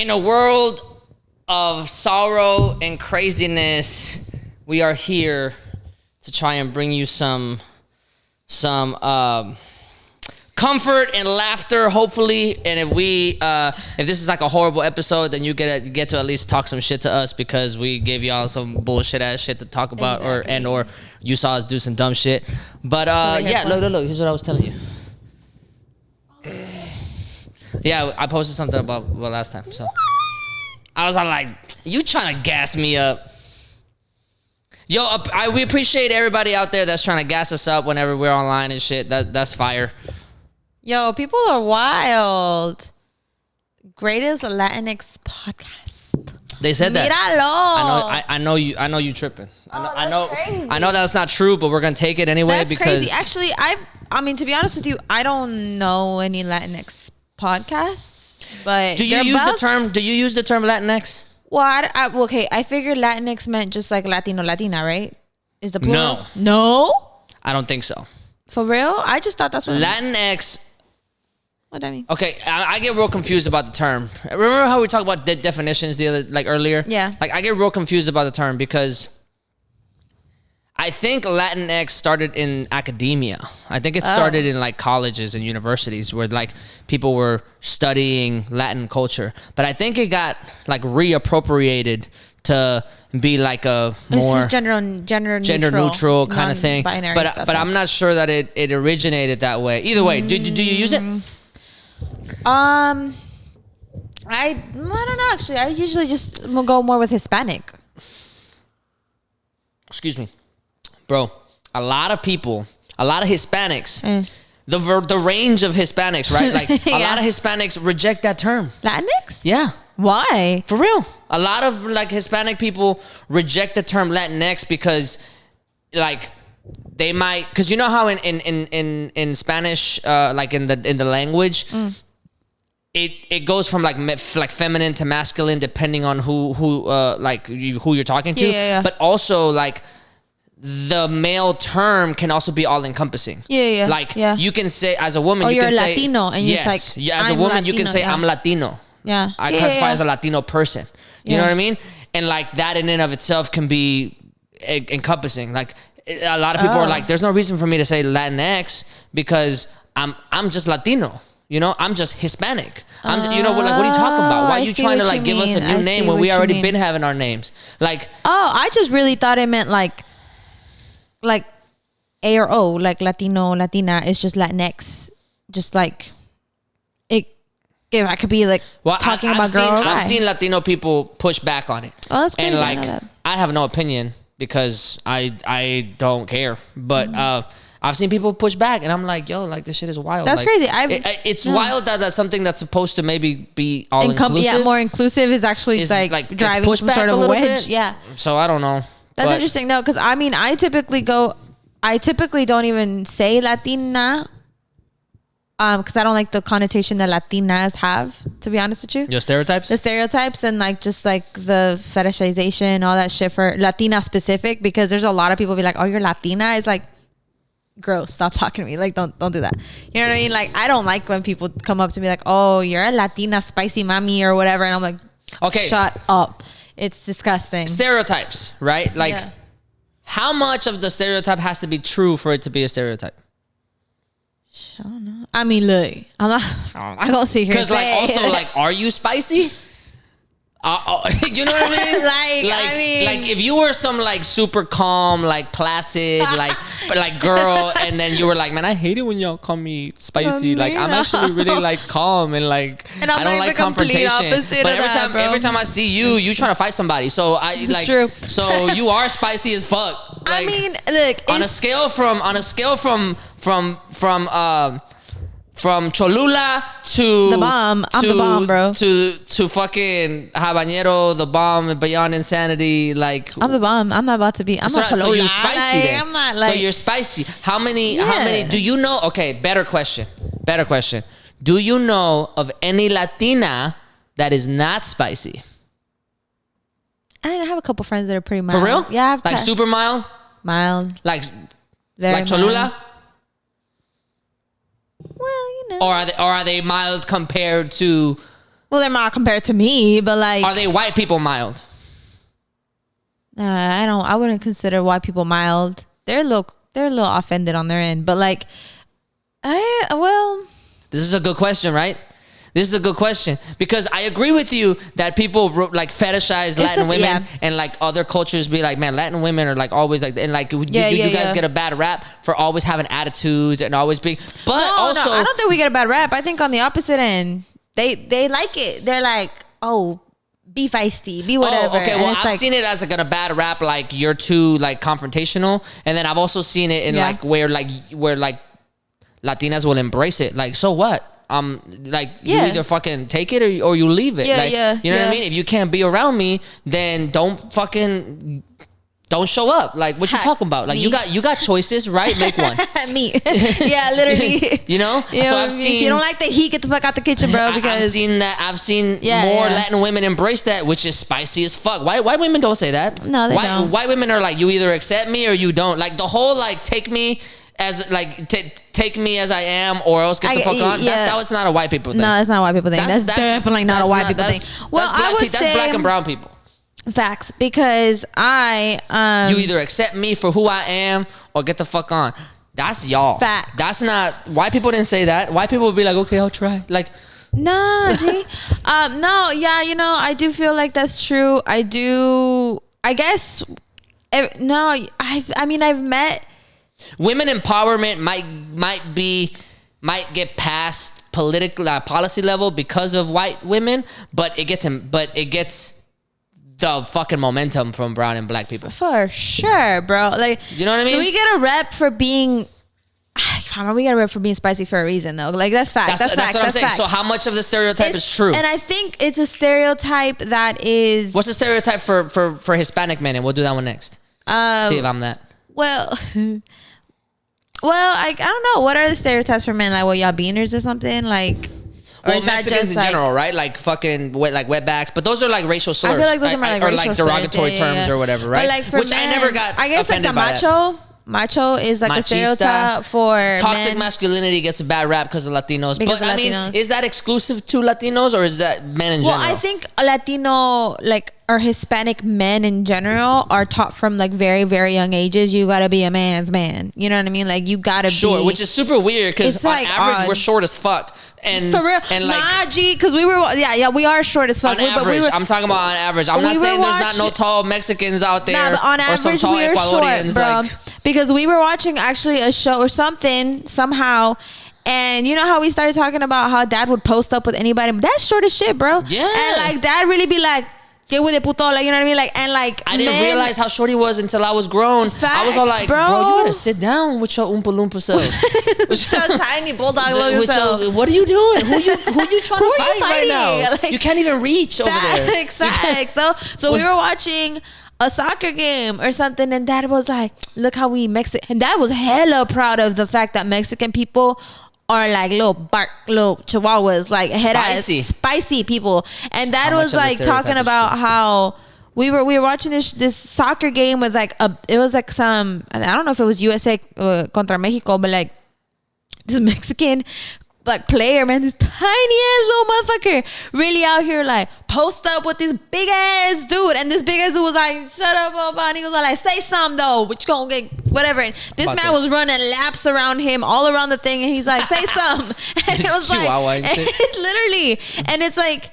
In a world of sorrow and craziness, we are here to try and bring you some comfort and laughter, hopefully. And if this is like a horrible episode, then you get to at least talk some shit to us because we gave y'all some bullshit ass shit to talk about, exactly. or you saw us do some dumb shit. But yeah, look. Here's what I was telling you. Yeah, I posted something about last time. So I was like, you trying to gas me up? Yo, we appreciate everybody out there that's trying to gas us up whenever we're online and shit. That's fire. Yo, people are wild. Greatest Latinx podcast. They said that. Míralo. I know you tripping. I know crazy. I know that's not true, but we're gonna take it anyway. That's because crazy. Actually, I mean, to be honest with you, I don't know any Latinx podcasts. But do you use the term Latinx? Well, okay. I figured Latinx meant just like Latino, Latina, right? Is the plural? No. No? I don't think so. For real? I just thought that's what Latinx. What do I mean? Okay, I get real confused about the term. Remember how we talked about definitions earlier? Yeah. Like I get real confused about the term because I think Latinx started in academia. I think it started in like colleges and universities where like people were studying Latin culture. But I think it got like reappropriated to be like a more gender neutral kind of thing. But I'm not sure that it originated that way. Either way, do you use it? I don't know actually. I usually just will go more with Hispanic. Excuse me. Bro, a lot of Hispanics, the range of Hispanics, right? Like a lot of Hispanics reject that term. Latinx? Yeah. Why? For real. A lot of like Hispanic people reject the term Latinx because like they might, because you know how in Spanish, like in the language, it goes from like feminine to masculine depending on who you're talking to. Yeah. But also like the male term can also be all encompassing. Yeah. Like you can say as a woman, you can say Latino, and yes. You're like, yeah, as a woman, you can say I'm Latino. Yeah. I classify as a Latino person. You know what I mean? And like that in and of itself can be encompassing. Like a lot of people are like, there's no reason for me to say Latinx because I'm just Latino. You know, I'm just Hispanic. What are you talking about? Why are you trying to like give us a new name when we already been having our names? Like, I just really thought it meant like A or O, like Latino, Latina. It's just Latinx. Just like it. If I could be like talking about girl or guy. I've seen Latino people push back on it. Oh, that's crazy. And like, I have no opinion because I don't care. But I've seen people push back, and I'm like, yo, like this shit is wild. That's like, crazy. It's wild that that's something that's supposed to maybe be all inclusive. Yeah, more inclusive is actually like driving some sort of a wedge. Bit. Yeah. So I don't know. That's interesting though, because I mean, I typically don't even say Latina, because I don't like the connotation that Latinas have. To be honest with you, your stereotypes, and like just like the fetishization, all that shit for Latina specific. Because there's a lot of people be like, "Oh, you're Latina." It's like, gross. Stop talking to me. Like, don't do that. You know what I mean? Like, I don't like when people come up to me like, "Oh, you're a Latina spicy mommy" or whatever, and I'm like, okay, shut up. It's disgusting. Stereotypes, right? Like, how much of the stereotype has to be true for it to be a stereotype? I don't know. I mean, look, I'm gonna sit here. Because like, also like, are you spicy? You know what I mean? like if you were some like super calm, like placid, like girl, and then you were like, man, I hate it when y'all call me spicy. Like I'm actually really like calm and like I don't like confrontation. But every time I see you trying to fight somebody. So true. So you are spicy as fuck. Like, I mean, look, on a scale from Cholula to the bomb. I'm the bomb, bro. To fucking habanero, the bomb, beyond insanity. Like I'm the bomb. I'm not about to be. I'm not Cholula. So you're spicy then. I'm not like. So you're spicy. How many? Do you know? Okay, better question. Do you know of any Latina that is not spicy? I have a couple friends that are pretty mild. For real? Yeah. Like super mild. Mild. Like very Cholula. Mild. Well, you know. Or are they mild compared to Well, they're mild compared to me, but like, Are they white people mild? I wouldn't consider white people mild. They're a little offended on their end, but like, This is a good question, right? This is a good question because I agree with you that people like fetishize Latin women and like other cultures be like, man, Latin women are like always like, and like you guys get a bad rap for always having attitudes and always being, but also I don't think we get a bad rap. I think on the opposite end, they like it. They're like, oh, be feisty, be whatever. Oh, okay. Well, I've like, seen it as like a bad rap, like you're too like confrontational, and then I've also seen it in like where Latinas will embrace it. Like, so what? You either fucking take it or you leave it. You know what I mean? If you can't be around me, then don't show up. Like, what you talking about? Like, you got choices, right? Make one. Me. Yeah, literally. You know? So I've seen. If you don't like the heat, get the fuck out the kitchen, bro. Because I've seen more Latin women embrace that, which is spicy as fuck. White women don't say that. No, they don't. White women are like, you either accept me or you don't. Like the whole like take me as like take me as I am or else get the fuck on. That's not a white people thing. No, that's not a white people thing. That's definitely not a white people thing. Well, that's black and brown people. Facts, because you either accept me for who I am or get the fuck on. That's y'all. Facts. That's not white people didn't say that. White people would be like, okay, I'll try. Like, nah, G. No, yeah, I do feel like that's true. I guess. No, I've met. Women empowerment might get past political policy level because of white women, but it gets the fucking momentum from brown and black people for sure, bro. Like, you know what I mean? We get a rep for being. We got a rep for being spicy for a reason, though. Like that's fact. That's fact. What I'm saying. So how much of the stereotype is true? And I think it's a stereotype that is. What's the stereotype for Hispanic men? And we'll do that one next. See if I'm that. Well, I don't know. What are the stereotypes for men? Like, what, y'all beaners or something? Like, or is Mexicans that just in general, right? Like fucking like wetbacks, but those are like racial slurs. I feel like those are more like or racial like derogatory terms or whatever, right? But like for which men, I never got. I guess offended like the by macho is like Machista, a stereotype for toxic men. Masculinity gets a bad rap because of Latinos. Because but of I mean, Latinos. is that exclusive to Latinos or is that men in general? Well, I think Latino, like, or Hispanic men in general are taught from like very, very young ages. You gotta be a man's man. You know what I mean? Like you gotta be. Which is super weird because on like average we're short as fuck. And for real, and like, nah, G, because we we are short as fuck. On average, I'm talking about on average. I'm not saying there's not no tall Mexicans out there. Nah, but on average, or some tall Ecuadorians, short, bro. Because we were watching actually a show or something somehow. And you know how we started talking about how dad would post up with anybody? That's short as shit, bro. Yeah. And like dad really be like, get with it, puto. Like, you know what I mean? Like, and like, I didn't realize how short he was until I was grown. Facts, I was all like, bro, you gotta sit down with your Oompa Loompa self. With your tiny bulldog self. What are you doing? Who you trying to fight right now? Like, you can't even reach over there. Facts. So we were watching a soccer game or something, and dad was like, look how we Mexican. And dad was hella proud of the fact that Mexican people are like little chihuahuas, like head ass spicy people. And that was like talking about how we were watching this soccer game with like it was like some, I don't know if it was USA contra Mexico, but like this Mexican like player, man, this tiny ass little motherfucker really out here like post up with this big ass dude, and this big ass dude was like, shut up, Boba. And he was like, say something though, but you gonna get whatever. And this man was running laps around him all around the thing, and he's like, say something. And it was like literally, and it's like